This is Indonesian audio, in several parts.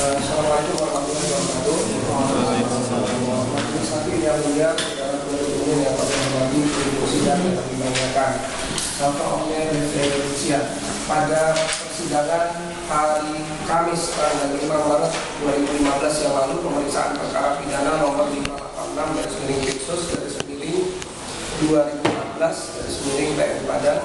Assalamualaikum warahmatullahi wabarakatuh. Majelis hakim yang mulia, saudara penuntut umum yang kami hormati, ibu sidang yang kami banggakan. Contohnya rincian pada persidangan hari Kamis tanggal 5 Maret 2015 yang lalu, pemeriksaan perkara pidana nomor 586/2014/2014 PM Padang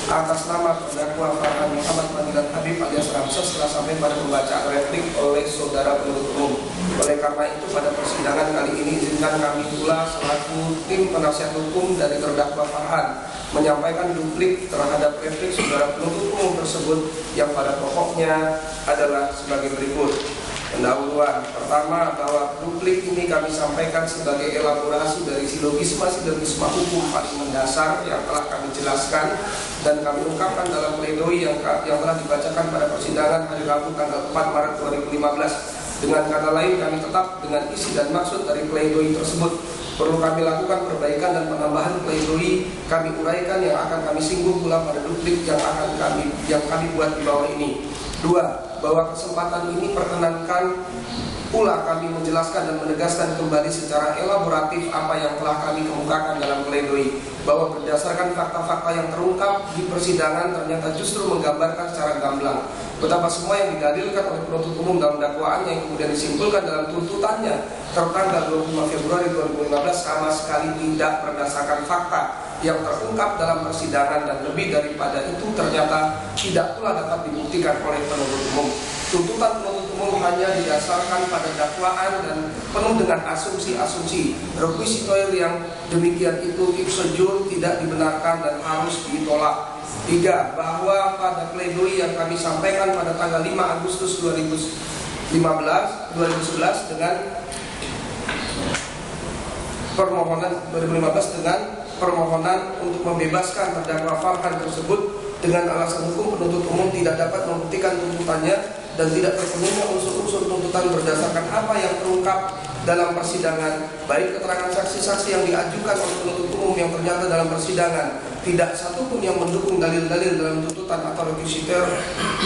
atas nama terdakwa Farhan Muhammad Panggilan Habib alias Ramses telah sampai pada pembacaan replik oleh saudara penuntut umum. Oleh karena itu pada persidangan kali ini izinkan kami pula selaku tim penasihat hukum dari terdakwa Farhan menyampaikan duplik terhadap replik saudara penuntut umum tersebut yang pada pokoknya adalah sebagai berikut. Pendahuluan pertama, bahwa duplik ini kami sampaikan sebagai elaborasi dari silogisma hukum paling mendasar yang telah kami jelaskan dan kami ungkapkan dalam pledoi yang telah dibacakan pada persidangan hari Rabu tanggal 4 Maret 2015. Dengan kata lain, kami tetap dengan isi dan maksud dari pledoi tersebut. Perlu kami lakukan perbaikan dan penambahan pledoi kami uraikan yang akan kami singgung pula pada duplik yang kami buat di bawah ini. 2. Bahwa kesempatan ini perkenankan pula kami menjelaskan dan menegaskan kembali secara elaboratif apa yang telah kami kemukakan dalam pledoi, bahwa berdasarkan fakta-fakta yang terungkap di persidangan ternyata justru menggambarkan secara gamblang betapa semua yang didalilkan oleh penuntut umum dalam dakwaannya yang kemudian disimpulkan dalam tuntutannya tertanggal 25 Februari 2015 sama sekali tidak berdasarkan fakta yang terungkap dalam persidangan, dan lebih daripada itu ternyata tidak pula dapat dibuktikan oleh penuntut umum. Tuntutan penuntut umum hanya didasarkan pada dakwaan dan penuh dengan asumsi-asumsi requisitoir yang demikian itu ipso jure tidak dibenarkan dan harus ditolak. 3. Bahwa pada pledoi yang kami sampaikan pada tanggal 5 Agustus 2011 dengan permohonan untuk membebaskan terdakwa Farhan tersebut dengan alasan hukum penuntut umum tidak dapat membuktikan tuntutannya dan tidak terpenuhnya unsur-unsur tuntutan berdasarkan apa yang terungkap dalam persidangan, baik keterangan saksi-saksi yang diajukan oleh penuntut umum yang ternyata dalam persidangan tidak satupun yang mendukung dalil-dalil dalam tuntutan atau requisitor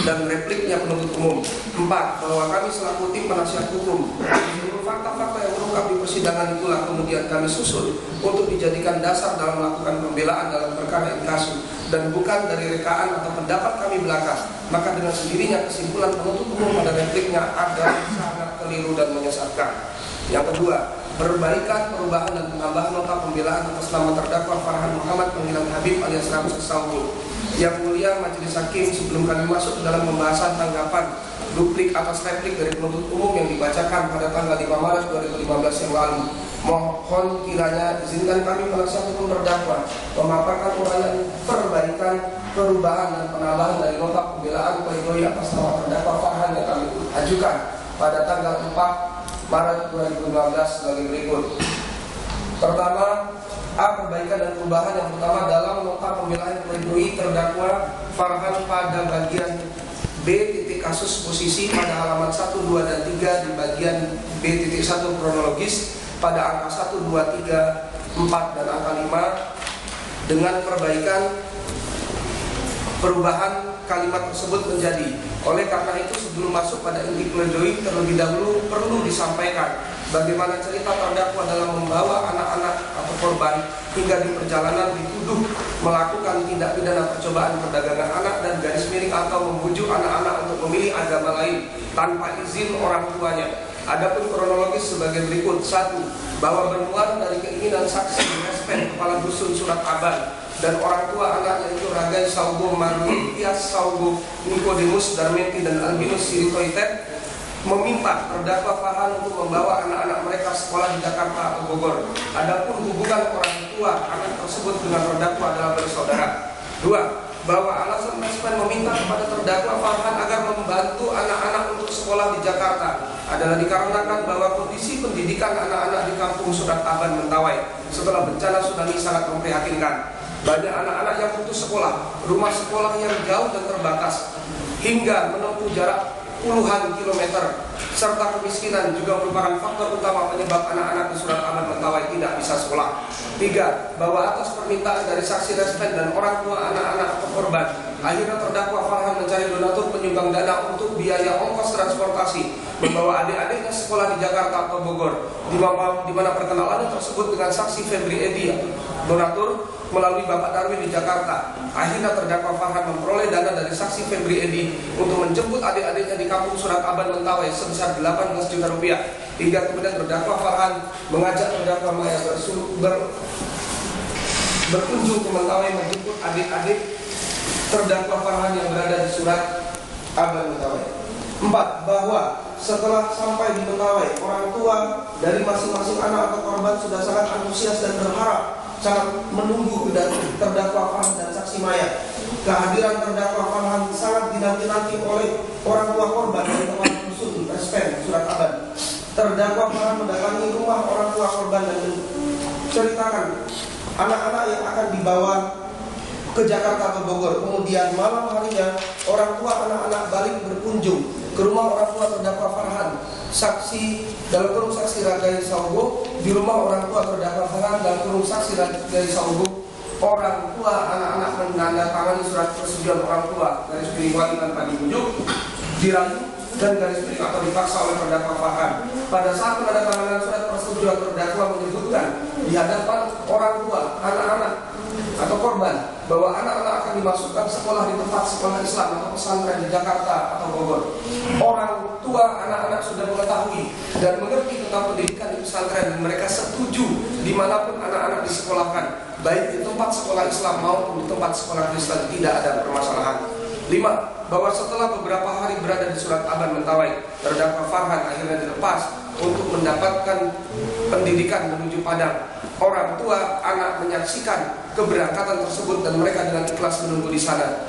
dan repliknya penuntut umum. 4. Bahwa kami selaku tim penasihat hukum, fakta-fakta yang terungkap di persidangan itulah kemudian kami susun untuk dijadikan dasar dalam melakukan pembelaan dalam perkara inkasu dan bukan dari rekaan atau pendapat kami belaka. Maka dengan sendirinya kesimpulan penuntut umum pada repliknya adalah sangat keliru dan menyesatkan. Yang kedua, perbaikan, perubahan dan penambahan nota pembelaan atas nama terdakwa Farhan Muhammad Panggilan Habib alias Ramses Sampul. Yang mulia majelis hakim, sebelum kami masuk dalam pembahasan tanggapan duplik atas replik dari penuntut umum yang dibacakan pada tanggal 5 Maret 2015 yang lalu, mohon kiranya izinkan kami penasihat hukum terdakwa memaparkan uraian perbaikan, perubahan dan penambahan dari nota pembelaan pledoi atas nama terdakwa Farhan yang kami ajukan pada tanggal 4 Maret 2015 sebagai berikut. Pertama, perbaikan dan perubahan yang pertama dalam nota pembelaan pledoi terdakwa Farhan pada bagian B.1 kasus posisi pada halaman 1, 2, dan 3 di bagian B.1 kronologis pada angka 1, 2, 3, 4, dan angka 5 dengan perubahan kalimat tersebut menjadi. Oleh karena itu, sebelum masuk pada inti pledoi, terlebih dahulu perlu disampaikan bagaimana cerita terdakwa dalam membawa anak-anak atau korban hingga di perjalanan dituduh melakukan tindak pidana percobaan perdagangan anak dan garis miring atau membujuk anak-anak untuk memilih agama lain tanpa izin orang tuanya. Adapun kronologis sebagai berikut: 1. Bahwa bermula dari keinginan saksi Respen Kepala Dusun Surat Aban dan orang tua anak yaitu Ragai Saugo Marlias Saugo Nikodemus Darmenti dan Albinus Siritoitet meminta terdakwa Farhan untuk membawa anak-anak mereka sekolah di Jakarta atau Bogor. Adapun hubungan orang tua anak tersebut dengan terdakwa adalah bersaudara. 2. Bahwa alasan Respen meminta kepada terdakwa Farhan agar membantu anak-anak untuk sekolah di Jakarta adalah dikarenakan bahwa kondisi pendidikan anak-anak di kampung Surat Aban Mentawai setelah bencana tsunami sangat memprihatinkan. Banyak anak-anak yang putus sekolah, rumah sekolah yang jauh dan terbatas, hingga menempuh jarak puluhan kilometer, serta kemiskinan juga merupakan faktor utama penyebab anak-anak di Surat Aban Mentawai tidak bisa sekolah. 3. Bahwa atas permintaan dari saksi Respen dan orang tua anak-anak atau korban, akhirnya terdakwa Farhan mencari donatur penyumbang dana untuk biaya ongkos transportasi membawa adik-adiknya sekolah di Jakarta atau Bogor, di mana perkenalan tersebut dengan saksi Febri Edi, donatur melalui Bapak Darwin di Jakarta. Akhirnya terdakwa Farhan memperoleh dana dari saksi Febri Edi untuk menjemput adik-adiknya di kampung Surat Aban Mentawai sebesar 18 juta rupiah. Hingga kemudian terdakwa Farhan mengajak terdakwa Maya berkunjung ke Mentawai menjemput adik-adik terdakwa Farhan yang berada di Surat Aban Mentawai. 4. Bahwa setelah sampai di Mentawai, orang tua dari masing-masing anak atau korban sudah sangat antusias dan berharap, sangat menunggu terdakwa Farhan dan saksi Maya. Kehadiran terdakwa Farhan sangat dinanti-nanti oleh orang tua korban dari tempat dusun Respen Surat Aban. Terdakwa Farhan mendatangi rumah orang tua korban dan menceritakan anak-anak yang akan dibawa ke Jakarta atau Bogor. Kemudian malam harinya orang tua anak-anak balik berkunjung ke rumah orang tua terdakwa Farhan. Saksi dalam kurung saksi Ragai Saugo di rumah orang tua terdakwa Farhan dalam kurung saksi Ragai Saugo. Orang tua anak-anak menandatangani surat persetujuan orang tua garis miring wali tanpa dibujuk, dirayu dan garis miring atau dipaksa oleh terdakwa Farhan. Pada saat penandatanganan surat persetujuan terdakwa menyebutkan di hadapan orang tua anak-anak atau korban bahwa anak-anak akan dimasukkan sekolah di tempat sekolah Islam atau pesantren di Jakarta atau Bogor. Orang tua anak-anak sudah mengetahui dan mengerti tentang pendidikan di pesantren dan mereka setuju dimanapun anak-anak disekolahkan, baik di tempat sekolah Islam maupun di tempat sekolah Kristen, tidak ada permasalahan. 5. Bahwa setelah beberapa hari berada di Surat Aban Mentawai, terdakwa Farhan akhirnya dilepas untuk mendapatkan pendidikan menuju Padang. Orang tua anak menyaksikan keberangkatan tersebut dan mereka dengan ikhlas menunggu di sana,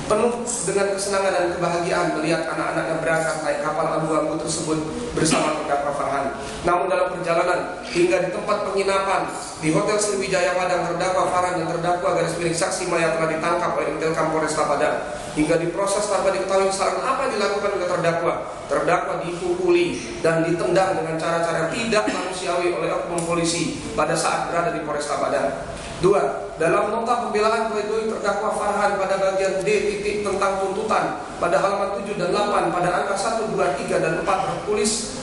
penuh dengan kesenangan dan kebahagiaan melihat anak-anaknya berangkat naik kapal abu-abu tersebut bersama terdakwa Farhan. Namun dalam perjalanan hingga di tempat penginapan di Hotel Sriwijaya Padang, terdakwa Farhan dan terdakwa garis miring saksi Maya telah ditangkap oleh Intelkam Polresta Padang. Hingga diproses tanpa diketahui kesalahan apa yang dilakukan oleh terdakwa. Terdakwa dipukuli dan ditendang dengan cara-cara tidak manusiawi oleh oknum polisi pada saat berada di Polresta Padang. 2. Dalam nota pembelaan pledoi terdakwa Farhan pada bagian D titik tentang tuntutan pada halaman 7 dan 8 pada angka 1, 2, 3, dan 4 tertulis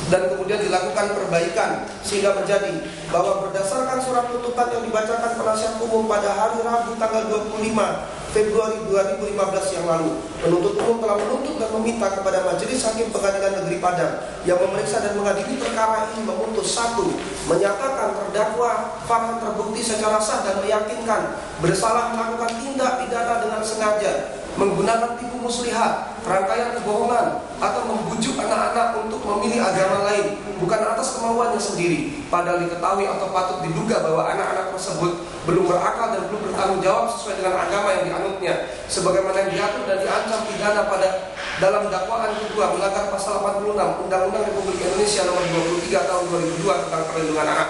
dan kemudian dilakukan perbaikan sehingga menjadi bahwa berdasarkan surat tuntutan yang dibacakan penasihat umum pada hari Rabu tanggal 25 Februari 2015 yang lalu, penuntut umum telah menuntut dan meminta kepada Majelis Hakim Pengadilan Negeri Padang yang memeriksa dan mengadili perkara ini memutus: 1. Menyatakan terdakwa Farhan terbukti secara sah dan meyakinkan bersalah melakukan tindak pidana dengan sengaja, menggunakan tipu muslihat, rangkaian kebohongan, atau membujuk anak-anak untuk memilih agama lain bukan atas kemauannya sendiri, padahal diketahui atau patut diduga bahwa anak-anak tersebut belum berakal dan belum bertanggung jawab sesuai dengan agama yang dianutnya, sebagaimana yang diatur dan diancam pidana pada dalam dakwaan kedua melanggar pasal 86 Undang-Undang Republik Indonesia nomor 23 tahun 2002 tentang perlindungan anak.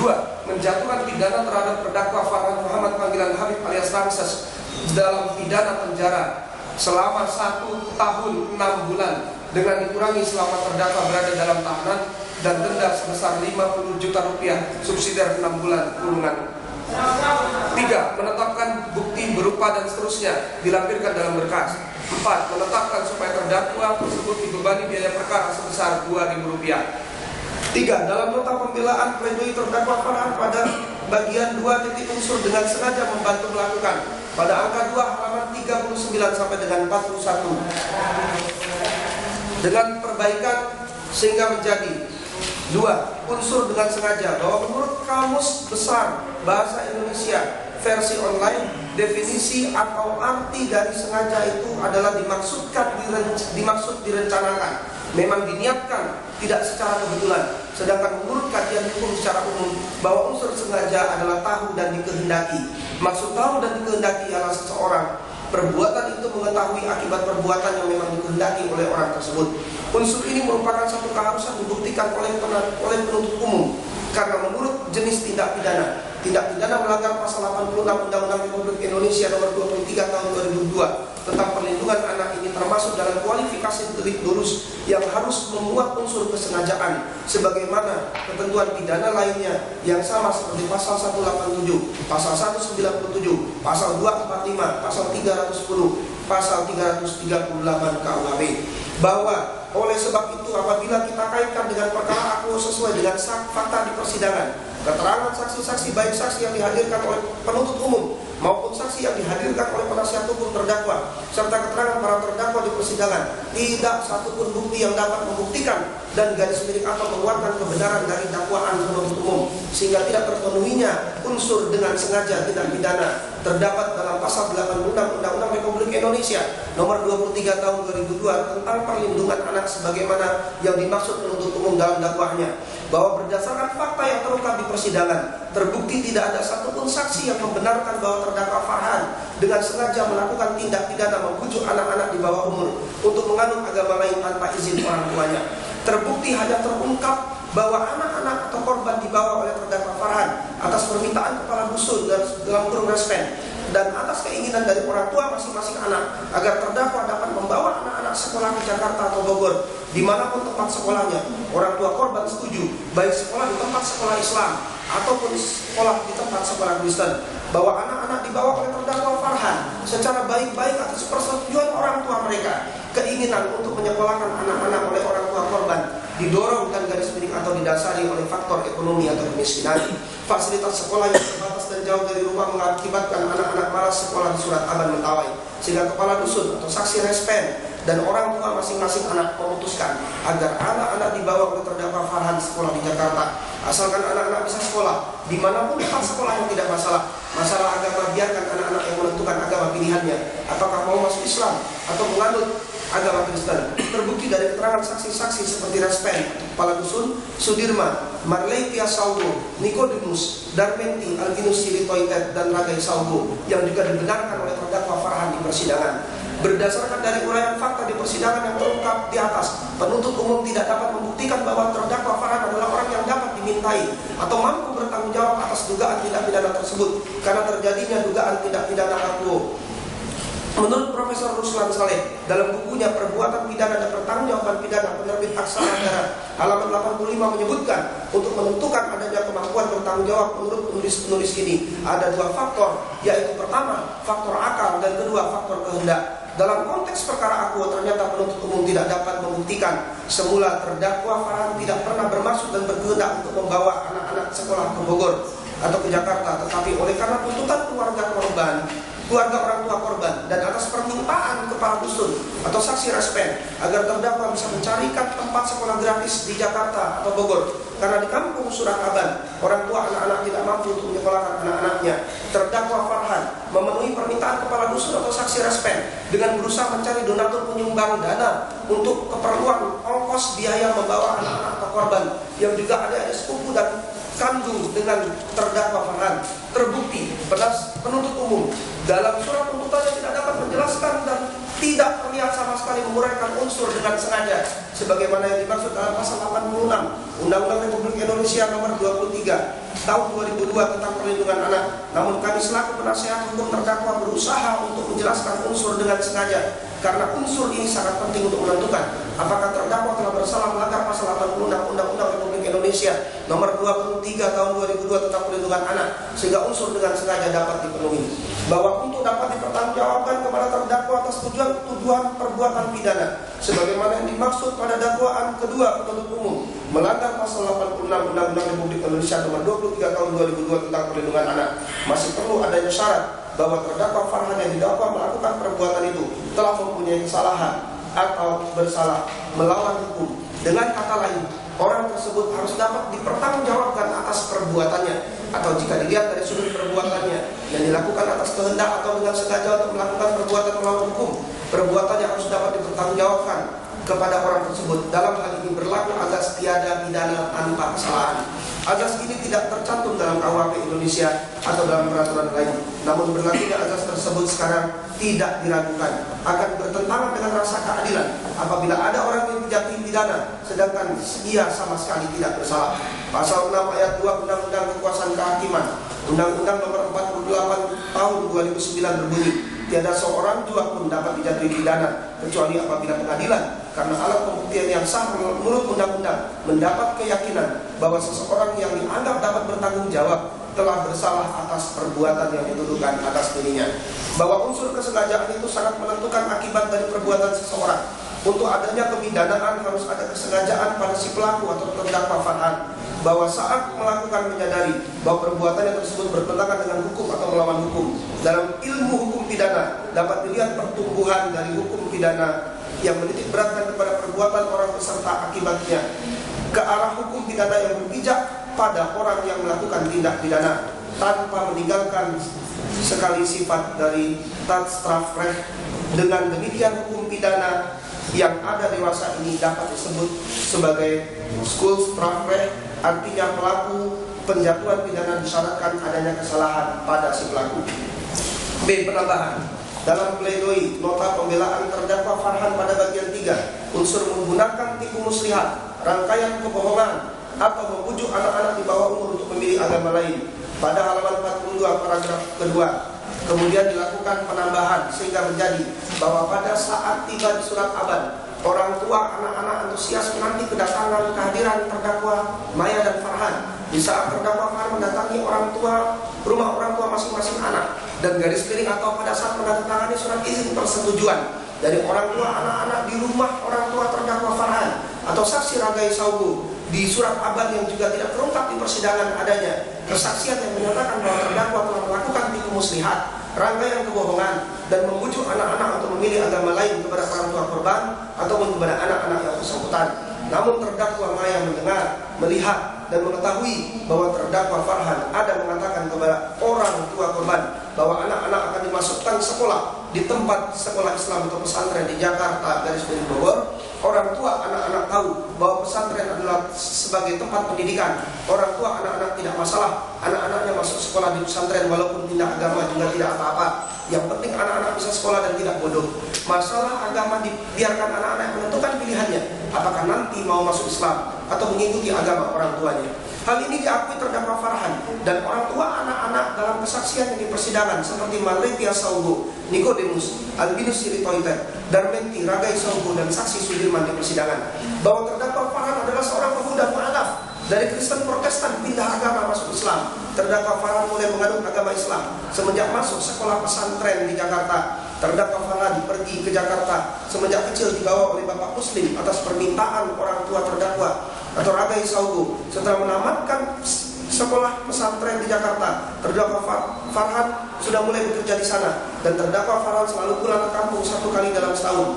2. Menjatuhkan pidana terhadap terdakwa Farhan Muhammad panggilan Habib alias Ramses dalam pidana penjara selama 1 tahun 6 bulan dengan dikurangi selama terdakwa berada dalam tahanan, dan denda sebesar 50 juta rupiah subsidiar 6 bulan kurungan. 3. Menetapkan bukti berupa dan seterusnya dilampirkan dalam berkas. 4. Menetapkan supaya terdakwa tersebut dibebani biaya perkara sebesar Rp2.000. 3. Dalam nota pembelaan pledoi terdakwa Farhan pada bagian 2 titik unsur dengan sengaja membantu melakukan pada angka 2 halaman 39 sampai dengan 41 dengan perbaikan sehingga menjadi 2. Unsur dengan sengaja bahwa menurut Kamus Besar Bahasa Indonesia versi online, definisi atau arti dari sengaja itu adalah dimaksud direncanakan, memang diniatkan, tidak secara kebetulan. Sedangkan menurut kajian hukum secara umum bahwa unsur sengaja adalah tahu dan dikehendaki. Maksud tahu dan dikehendaki adalah seseorang perbuatan itu mengetahui akibat perbuatan yang memang dikehendaki oleh orang tersebut. Unsur ini merupakan satu keharusan dibuktikan oleh penuntut umum, karena menurut jenis tindak pidana melanggar pasal 86 Undang-Undang Republik Indonesia nomor 23 tahun 2002 tentang perlindungan anak ini termasuk dalam kualifikasi delik lurus yang harus memuat unsur kesengajaan sebagaimana ketentuan pidana lainnya yang sama seperti pasal 187, pasal 197, pasal 245, pasal 310, pasal 338 KUHP. Bahwa oleh sebab itu apabila kita kaitkan dengan perkara akuo sesuai dengan fakta di persidangan, keterangan saksi-saksi baik saksi yang dihadirkan oleh penuntut umum maupun saksi yang dihadirkan oleh penasihat hukum terdakwa serta keterangan para terdakwa di persidangan, tidak satupun bukti yang dapat membuktikan dan garis miring atau menguatkan kebenaran dari dakwaan penuntut umum, sehingga tidak terpenuhinya unsur dengan sengaja tindak pidana terdapat dalam pasal 86 Undang-Undang Republik Indonesia nomor 23 tahun 2002 tentang perlindungan anak sebagaimana yang dimaksud penuntut umum dalam dakwahnya, bahwa berdasarkan fakta yang terungkap di persidangan terbukti tidak ada satupun saksi yang membenarkan bahwa terdakwa Farhan dengan sengaja melakukan tindak pidana membujuk anak-anak di bawah umur untuk menganut agama lain tanpa izin orang tuanya. Terbukti hanya terungkap bahwa anak-anak atau korban dibawa oleh terdakwa Farhan atas permintaan kepala dusun dalam kurung respen dan atas keinginan dari orang tua masing-masing anak agar terdakwa dapat membawa anak-anak sekolah ke Jakarta atau Bogor dimanapun tempat sekolahnya. Orang tua korban setuju, baik sekolah di tempat sekolah Islam ataupun sekolah di tempat sekolah Kristen, bahwa anak-anak dibawa oleh terdakwa Farhan secara baik-baik atas persetujuan orang tua mereka. Keinginan untuk menyekolahkan anak-anak oleh orang tua korban didorong dan garis miring atau didasari oleh faktor ekonomi atau kemiskinan. Fasilitas sekolah yang terbatas dan jauh dari rumah mengakibatkan anak-anak malas sekolah di Surat Aban Mentawai, sehingga kepala dusun atau saksi respen dan orang tua masing-masing anak memutuskan agar anak-anak dibawa oleh terdakwa Farhan sekolah di Jakarta. Asalkan anak-anak bisa sekolah dimanapun tempat sekolah yang tidak masalah. Masalah agama biarkan anak-anak yang menentukan agama pilihannya, apakah mau masuk Islam atau menganut agama Kristen. Terbukti dari keterangan saksi-saksi seperti Respen, Kepala Dusun, Sudirman, Marleitia Saugo, Nikodemus, Darmenti, Alvinus Silitoitet, dan Ragai Saugo yang juga dibenarkan oleh terdakwa Farhan di persidangan. Berdasarkan dari uraian fakta di persidangan yang terungkap di atas, penuntut umum tidak dapat membuktikan bahwa terdakwa Farhan adalah orang yang dapat dimintai atau mampu bertanggung jawab atas dugaan tindak pidana tersebut karena terjadinya dugaan tindak pidana akuo. Menurut Profesor Ruslan Saleh dalam bukunya Perbuatan Pidana dan Pertanggungjawaban Pidana penerbit Aksara Negara halaman 85 menyebutkan untuk menentukan adanya kemampuan bertanggung jawab menurut penulis ini ada 2 faktor, yaitu pertama faktor akal dan kedua faktor kehendak. Dalam konteks perkara akuo ternyata penuntut umum tidak dapat membuktikan semula terdakwa Farhan tidak pernah bermaksud dan berkehendak untuk membawa anak-anak sekolah ke Bogor atau ke Jakarta, tetapi oleh karena tuntutan keluarga orang tua korban dan atas permintaan kepala dusun atau saksi respen agar terdakwa bisa mencarikan tempat sekolah gratis di Jakarta atau Bogor karena di kampung Surat Aban orang tua anak-anak tidak mampu untuk menyekolahkan anak-anaknya. Terdakwa Farhan memenuhi permintaan kepala dusun atau saksi respen dengan berusaha mencari donatur penyumbang dana untuk keperluan ongkos biaya membawa anak-anak atau korban yang juga ada sepupu dan kandung dengan terdakwa Farhan. Terbukti penuntut umum dalam surat tuntutannya tidak dapat menjelaskan dan tidak terlihat sama sekali menguraikan unsur dengan sengaja sebagaimana yang dimaksud dalam pasal 86 Undang-Undang Republik Indonesia Nomor 23 Tahun 2002 tentang Perlindungan Anak. Namun kami selaku penasihat hukum terdakwa berusaha untuk menjelaskan unsur dengan sengaja, karena unsur ini sangat penting untuk menentukan apakah terdakwa telah bersalah melanggar pasal 86 Undang-Undang Republik Indonesia Nomor 23 Tahun 2002 tentang Perlindungan Anak, sehingga unsur dengan sengaja dapat dipenuhi. Bahwa untuk dapat dipertanggungjawabkan kepada terdakwa atas tuduhan perbuatan pidana sebagaimana yang dimaksud pada dakwaan kedua penuntut umum melanggar pasal 86 Undang-Undang Republik Indonesia Nomor 23 Tahun 2002 tentang Perlindungan Anak, masih perlu adanya syarat bahwa terdakwa Farhan yang didakwa melakukan perbuatan itu telah mempunyai kesalahan atau bersalah melawan hukum. Dengan kata lain, orang tersebut harus dapat dipertanggungjawabkan atas perbuatannya, atau jika dilihat dari sudut perbuatannya yang dilakukan atas kehendak atau dengan sengaja untuk melakukan perbuatan melawan hukum, perbuatannya harus dapat dipertanggungjawabkan kepada orang tersebut. Dalam hal ini berlaku azas tiada pidana tanpa kesalahan. Azas ini tidak tercantum dalam KUHP Indonesia atau dalam peraturan lain. Namun berlakunya azas tersebut sekarang tidak diragukan akan bertentangan dengan rasa keadilan apabila ada orang yang dijatuhi pidana sedangkan ia sama sekali tidak bersalah. Pasal 6 ayat 2 Undang-Undang Kekuasaan Kehakiman Undang-Undang Nomor 48 Tahun 2009 berbunyi, tiada seorang jua pun dapat dijatuhi pidana kecuali apabila pengadilan karena alat pembuktian yang sah menurut undang-undang mendapat keyakinan bahwa seseorang yang dianggap dapat bertanggung jawab telah bersalah atas perbuatan yang dituduhkan atas dirinya. Bahwa unsur kesengajaan itu sangat menentukan akibat dari perbuatan seseorang. Untuk adanya pemidanaan harus ada kesengajaan pada si pelaku atau terdakwa Farhan, bahwa saat melakukan menyadari bahwa perbuatannya tersebut bertentangan dengan hukum atau melawan hukum. Dalam ilmu hukum pidana dapat dilihat pertumbuhan dari hukum pidana yang menitik beratkan kepada perbuatan orang beserta akibatnya ke arah hukum pidana yang berpijak pada orang yang melakukan tindak pidana tanpa meninggalkan sekali sifat dari Tatstrafrecht. Dengan demikian hukum pidana yang ada dewasa ini dapat disebut sebagai Schuldstrafrecht, artinya pelaku penjatuhan pidana disyaratkan adanya kesalahan pada si pelaku. B. Penambahan dalam pledoi nota pembelaan terdakwa Farhan pada bagian 3, unsur menggunakan tipu muslihat, rangkaian kebohongan atau membujuk anak-anak di bawah umur untuk memilih agama lain pada halaman 42 paragraf kedua. Kemudian dilakukan penambahan sehingga menjadi bahwa pada saat tiba di surat Aban, orang tua anak-anak antusias menanti kedatangan kehadiran terdakwa Maya dan Farhan. Di saat terdakwa Farhan mendatangi rumah orang tua masing-masing anak dan garis miring atau pada saat menandatangani surat izin persetujuan dari orang tua anak-anak di rumah orang tua terdakwa Farhan atau saksi Ragai Saugu di surat Aban yang juga tidak terungkap di persidangan adanya kesaksian yang menyatakan bahwa terdakwa telah melakukan tipu muslihat, rangkaian kebohongan dan membujuk anak-anak untuk memilih agama lain kepada orang tua korban ataupun kepada anak-anak yang bersangkutan. Namun terdakwa Maya mendengar, melihat dan mengetahui bahwa terdakwa Farhan ada mengatakan kepada orang tua korban bahwa anak-anak akan dimasukkan sekolah di tempat sekolah Islam atau pesantren di Jakarta garis miring Bogor. Orang tua anak-anak tahu bahwa pesantren adalah sebagai tempat pendidikan. Orang tua anak-anak tidak masalah anak-anaknya masuk sekolah di pesantren walaupun tindak agama juga tidak apa-apa. Yang penting anak-anak bisa sekolah dan tidak bodoh. Masalah agama dibiarkan anak-anak menentukan pilihannya, apakah nanti mau masuk Islam atau mengikuti agama orang tuanya. Hal ini diakui terdakwa Farhan dan orang tua anak-anak dalam kesaksian yang di persidangan seperti Maletia Saugo, Nikodemus, Albinus Siritoiter, Darmenti, Ragai Saugo dan saksi Sudirman di persidangan bahwa terdakwa Farhan adalah seorang pemuda mu'alaf dari Kristen Protestan pindah agama masuk Islam. Terdakwa Farhan mulai menganut agama Islam semenjak masuk sekolah pesantren di Jakarta. Terdakwa Farhan pergi ke Jakarta semenjak kecil dibawa oleh bapak Muslim atas permintaan orang tua terdakwa atau Ragai Saugo. Setelah menamatkan sekolah pesantren di Jakarta, terdakwa Farhan sudah mulai bekerja di sana dan terdakwa Farhan selalu pulang ke kampung 1 kali dalam setahun.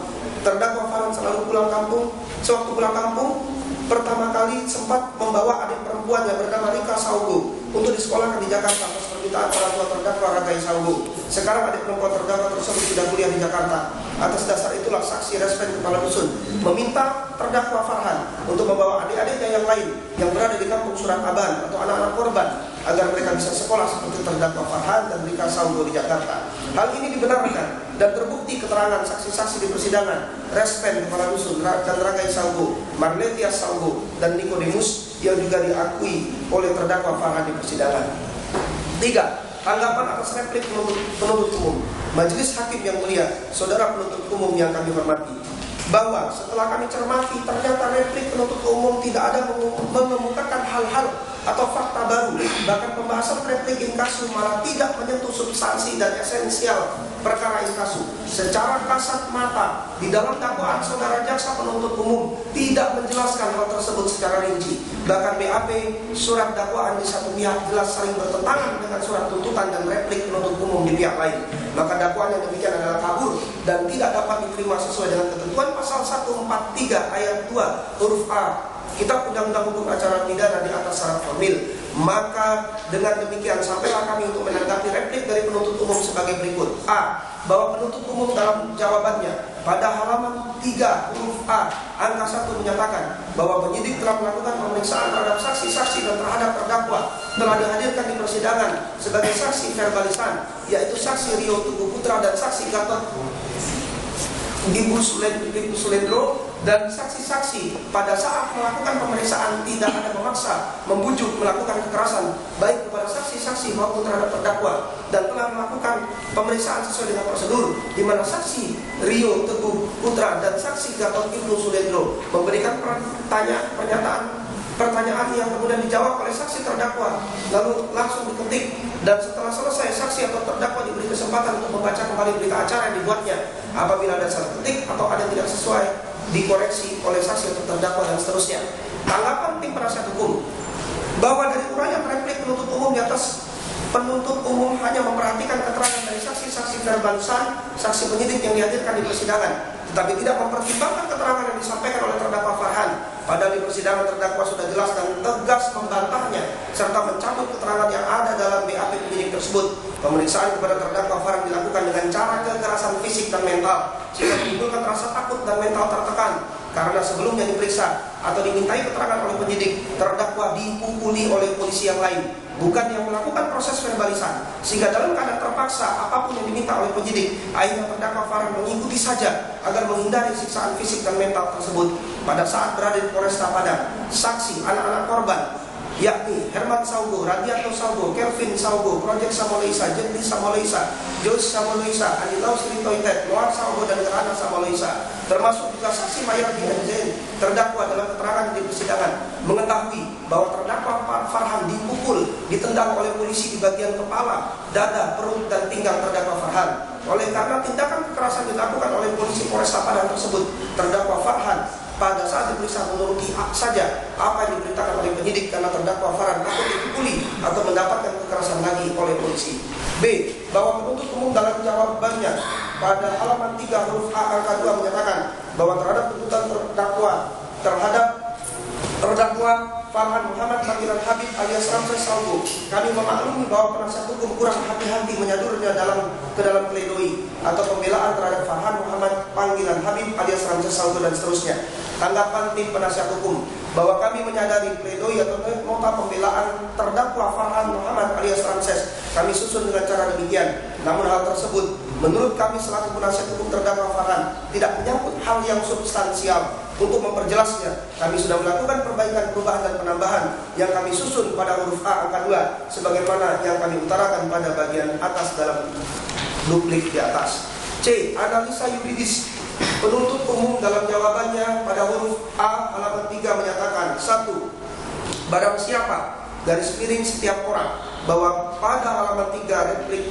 Terdakwa Farhan selalu pulang kampung. Sewaktu pulang kampung, pertama kali sempat membawa adik perempuan yang bernama Rika Saugo untuk disekolahkan di Jakarta atas permintaan orang tua terdakwa Ragai Saugo. Sekarang adik perempuan terdakwa tersebut sudah kuliah di Jakarta. Atas dasar itulah saksi Respen Kepala Dusun meminta terdakwa Farhan untuk membawa adik-adiknya yang lain yang berada di kampung Surat Aban atau anak-anak korban agar mereka bisa sekolah seperti terdakwa Farhan dan Rika Saugo di Jakarta. Hal ini dibenarkan dan terbukti keterangan saksi-saksi di persidangan, Respen Kepala Dusun dan Ragai Saugo, Marletia Saugo, dan Nikodemus yang juga diakui oleh terdakwa Farhan di persidangan. 3. Tanggapan atas replik penuntut umum. Majelis Hakim yang mulia, saudara penuntut umum yang kami hormati, bahwa setelah kami cermati ternyata replik penuntut umum tidak ada mengemukakan hal-hal atau fakta baru, bahkan pembahasan replik inkasu malah tidak menyentuh substansi dan esensial perkara inkasu. Secara kasat mata di dalam dakwaan saudara jaksa penuntut umum tidak menjelaskan hal tersebut secara rinci. Bahkan BAP surat dakwaan di satu pihak jelas saling bertentangan dengan surat tuntutan dan replik penuntut umum di pihak lain. Maka dakwaan yang demikian adalah kabur dan tidak dapat diterima sesuai dengan ketentuan pasal 143 ayat 2 huruf A Kitab Undang-Undang Hukum Acara Pidana di atas syarat formil. Maka dengan demikian sampailah kami untuk menanggapi replik dari penuntut umum sebagai berikut. A. Bahwa penuntut umum dalam jawabannya pada halaman 3 huruf A angka 1 menyatakan bahwa penyidik telah melakukan pemeriksaan terhadap saksi-saksi dan terhadap terdakwa telah dihadirkan di persidangan sebagai saksi verbalisan, yaitu saksi Rio Tugu Putra dan saksi Gatot Ibu Sulendro, dan saksi-saksi pada saat melakukan pemeriksaan tidak ada memaksa, membujuk, melakukan kekerasan baik kepada saksi-saksi maupun terhadap terdakwa, dan telah melakukan pemeriksaan sesuai dengan prosedur, di mana saksi Rio Teguh Putra dan saksi Gatot Ibnu Sulendro memberikan pertanyaan yang kemudian dijawab oleh saksi terdakwa, lalu langsung diketik, dan setelah selesai saksi atau terdakwa diberi kesempatan untuk membaca kembali berita acara yang dibuatnya. Apabila ada salah ketik atau ada tidak sesuai, dikoreksi oleh saksi atau terdakwa dan seterusnya. Tanggapan tim penasihat hukum bahwa dari uraian replik penuntut umum di atas, penuntut umum hanya memperhatikan keterangan dari saksi-saksi verbalisan, saksi penyidik yang dihadirkan di persidangan, tetapi tidak mempertimbangkan keterangan yang disampaikan oleh terdakwa Farhan. Padahal di persidangan terdakwa sudah jelas dan tegas membantahnya serta mencabut keterangan yang ada dalam BAP penyidik tersebut. Pemeriksaan kepada terdakwa Farhan dilakukan dengan cara kekerasan fisik dan mental, sehingga menimbulkan rasa takut dan mental tertekan. Karena sebelumnya diperiksa atau dimintai keterangan oleh penyidik, terdakwa dipukuli oleh polisi yang lain, bukan yang melakukan proses verbalisan. Sehingga dalam keadaan terpaksa apapun yang diminta oleh penyidik, akhirnya terdakwa Farhan mengikuti saja agar menghindari siksaan fisik dan mental tersebut. Pada saat berada di Polresta Padang, saksi anak-anak korban yakni Herman Saugo, Radianto Saugo, Kelvin Saugo, Project Samoloisa, Jendri Samoloisa, Joyce Samoloisa, Anilau Sri Toitet, Noah Saugo, dan Gerhana Samoloisa, termasuk juga saksi Mayardi dan Zain, terdakwa dalam keterangan di persidangan, mengetahui bahwa terdakwa Farhan dipukul, ditendang oleh polisi di bagian kepala, dada, perut, dan pinggang terdakwa Farhan. Oleh karena tindakan kekerasan dilakukan oleh polisi Polresta Padang tersebut, terdakwa Farhan pada saat diperiksa menuruti saja apa yang diberitakan oleh penyidik, karena terdakwa Farhan takut dipukuli atau mendapatkan kekerasan lagi oleh polisi. B. Bahwa penuntut umum dalam jawabannya pada halaman 3 huruf A angka 2 menyatakan bahwa terhadap tuntutan terdakwa Farhan Muhammad panggilan Habib alias Ramses Saugo, kami memaklumi bahwa penasihat hukum kurang hati-hati menyadurnya ke dalam pledoi atau pembelaan terhadap Farhan Muhammad panggilan Habib alias Ramses Saugo dan seterusnya. Tanggapan tim penasihat hukum bahwa kami menyadari pledoi atau nota pembelaan terdakwa Farhan Muhammad alias Ramses kami susun dengan cara demikian. Namun hal tersebut menurut kami selaku penasihat hukum terdakwa Farhan tidak menyangkut hal yang substansial. Untuk memperjelasnya, kami sudah melakukan perbaikan, perubahan, dan penambahan yang kami susun pada huruf A angka 2 sebagaimana yang kami utarakan pada bagian atas dalam duplik di atas. C. Analisa yuridis. Penuntut umum dalam jawabannya pada huruf A halaman 3 menyatakan 1. Barang siapa garis miring setiap orang, bahwa pada halaman 3 replik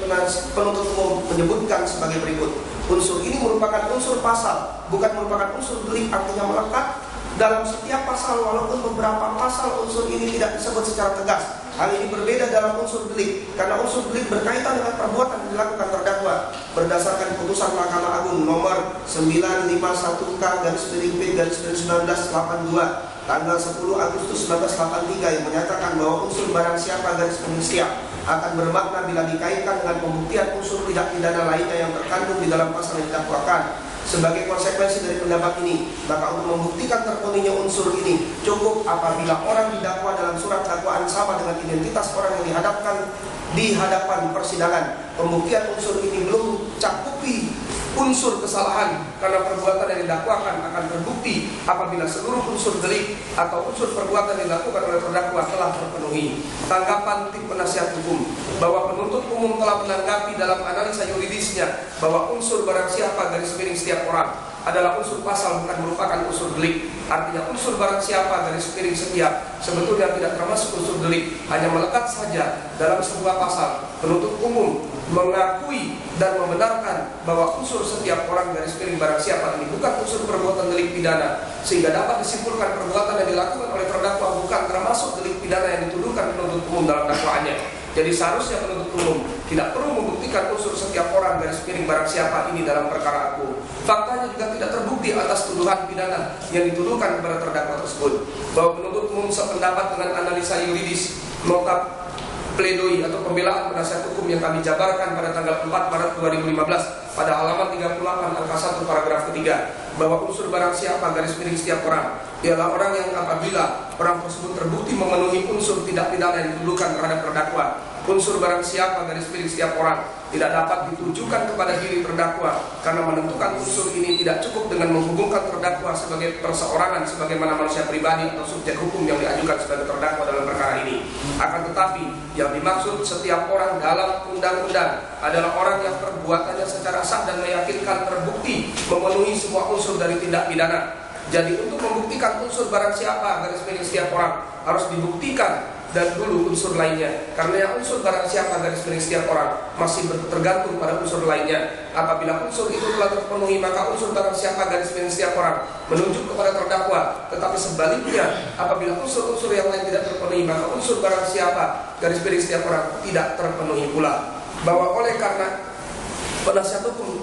penuntut umum menyebutkan sebagai berikut. Unsur ini merupakan unsur pasal, bukan merupakan unsur delik, artinya melekat dalam setiap pasal walaupun beberapa pasal unsur ini tidak disebut secara tegas. Hal ini berbeda dalam unsur delik, karena unsur delik berkaitan dengan perbuatan yang dilakukan terdakwa berdasarkan putusan Mahkamah Agung nomor 951/P/1982 tanggal 10 Agustus 1983 yang menyatakan bahwa unsur barang siapa siap akan bermakna bila dikaitkan dengan pembuktian unsur tidak pidana lainnya yang terkandung di dalam pasal yang didakwakan. Sebagai konsekuensi dari pendapat ini, maka untuk membuktikan terpenuhinya unsur ini cukup apabila orang didakwa dalam surat dakwaan sama dengan identitas orang yang dihadapkan di hadapan persidangan. Pembuktian unsur ini belum mencakupi unsur kesalahan, karena perbuatan yang didakwakan akan terbukti apabila seluruh unsur delik atau unsur perbuatan yang dilakukan oleh terdakwa telah terpenuhi. Tanggapan tim penasihat hukum bahwa penuntut umum telah menanggapi dalam analisa yuridisnya bahwa unsur barang siapa garis miring setiap orang adalah unsur pasal, bukan merupakan unsur delik. Artinya unsur barang siapa garis miring setiap sebetulnya tidak termasuk unsur delik, hanya melekat saja dalam sebuah pasal. Penuntut umum mengakui dan membenarkan bahwa unsur setiap orang garis miring barang siapa ini bukan unsur perbuatan delik pidana, sehingga dapat disimpulkan perbuatan yang dilakukan oleh terdakwa bukan termasuk delik pidana yang dituduhkan penuntut umum dalam dakwaannya. Jadi seharusnya penuntut umum tidak perlu membuktikan unsur setiap orang garis miring barang siapa ini dalam perkara aku. Faktanya juga tidak terbukti atas tuduhan pidana yang dituduhkan kepada terdakwa tersebut. Bahwa penuntut umum sependapat dengan analisa yuridis nota pledoi atau pembelaan penasihat hukum yang kami jabarkan pada tanggal 4 Maret 2015 pada halaman 38 angka 1 paragraf ketiga, bahwa unsur barang siapa garis miring setiap orang ialah orang yang apabila orang tersebut terbukti memenuhi unsur tidak pidana yang dituduhkan terhadap terdakwa. Unsur barang siapa garis miring setiap orang tidak dapat ditujukan kepada diri terdakwa, karena menentukan unsur ini tidak cukup dengan menghubungkan terdakwa sebagai perseorangan sebagaimana manusia pribadi atau subjek hukum yang diajukan sebagai terdakwa dalam perkara ini. Akan tetapi yang dimaksud setiap orang dalam undang-undang adalah orang yang perbuatannya secara sah dan meyakinkan terbukti memenuhi semua unsur dari tindak pidana. Jadi untuk membuktikan unsur barang siapa garis miring setiap orang harus dibuktikan dan dulu unsur lainnya, karena yang unsur barang siapa garis miring setiap orang masih tergantung pada unsur lainnya. Apabila unsur itu telah terpenuhi, maka unsur barang siapa garis miring setiap orang menunjuk kepada terdakwa. Tetapi sebaliknya, apabila unsur-unsur yang lain tidak terpenuhi, maka unsur barang siapa garis miring setiap orang tidak terpenuhi pula. Bahwa oleh karena penasihat hukum,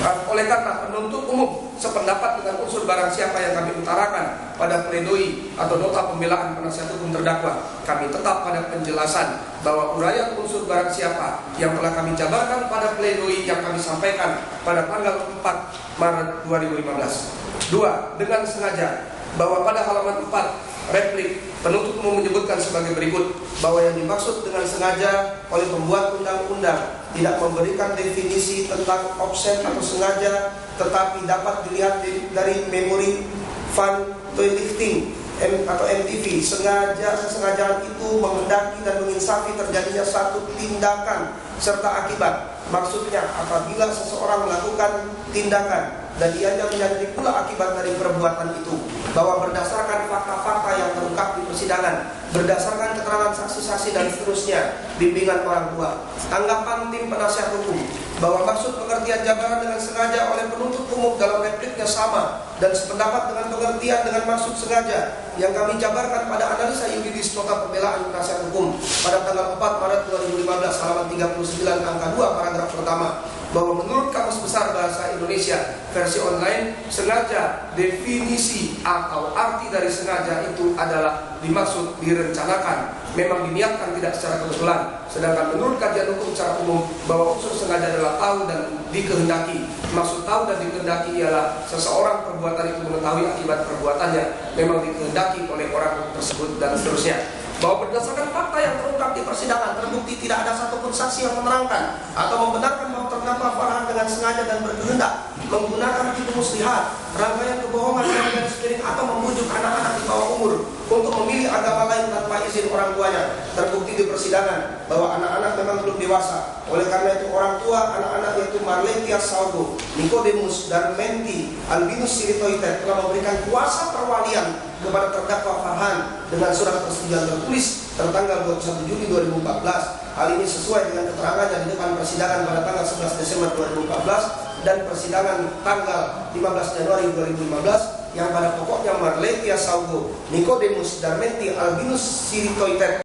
oleh karena penuntut umum sependapat dengan unsur barang siapa yang kami utarakan pada pledoi atau nota pembelaan penasihat hukum terdakwa, kami tetap pada penjelasan bahwa uraian unsur barang siapa yang telah kami jabarkan pada pledoi yang kami sampaikan pada tanggal 4 Maret 2015. 2. Dengan sengaja, bahwa pada halaman 4 replik penuntut umum menyebutkan sebagai berikut, bahwa yang dimaksud dengan sengaja oleh pembuat undang-undang tidak memberikan definisi tentang offset atau sengaja, tetapi dapat dilihat dari memori fund weightlifting atau MTV. Sesengajaan itu menghendaki dan menginsafi terjadinya satu tindakan serta akibat. Maksudnya apabila seseorang melakukan tindakan dan ianya menyadari pula akibat dari perbuatan itu, bahwa berdasarkan fakta-fakta yang terungkap di persidangan, berdasarkan keterangan saksi-saksi dan seterusnya, bimbingan orang tua. Tanggapan tim penasihat hukum bahwa maksud pengertian jabaran dengan sengaja oleh penuntut umum dalam repliknya sama dan sependapat dengan pengertian dengan maksud sengaja yang kami jabarkan pada analisa yuridis nota pembelaan penasihat hukum pada tanggal 4 Maret 2015 halaman 39 angka 2 paragraf pertama, bahwa menurut Kamus Besar Bahasa Indonesia versi online, sengaja definisi atau arti dari sengaja itu adalah dimaksud direncanakan, memang diniatkan tidak secara kebetulan. Sedangkan menurut kajian hukum secara umum bahwa unsur sengaja adalah tahu dan dikehendaki. Maksud tahu dan dikehendaki ialah seseorang perbuatan itu mengetahui akibat perbuatannya, memang dikehendaki oleh orang tersebut dan seterusnya. Bahwa berdasarkan fakta yang terungkap di persidangan terbukti tidak ada satupun saksi yang menerangkan atau membenarkan bahwa terdakwa Farhan dengan sengaja dan berkehendak menggunakan tipu muslihat, rangkaian kebohongan yang garis miring atau membujuk anak-anak di bawah umur untuk memilih agama lain tanpa izin orang tuanya. Terbukti di persidangan bahwa anak-anak memang belum dewasa. Oleh karena itu orang tua anak-anak yaitu Marletia Saudo, Nikodemus dan Menti Albinus Siritoiter telah memberikan kuasa perwalian kepada terdakwa Farhan dengan surat persetujuan tertulis tertanggal 21 Juni 2014. Hal ini sesuai dengan keterangannya di depan persidangan pada tanggal 11 Desember 2014 dan persidangan tanggal 15 Januari 2015 yang pada pokoknya Marletia Saudo, Nikodemus dan Menti Albinus Siritoiter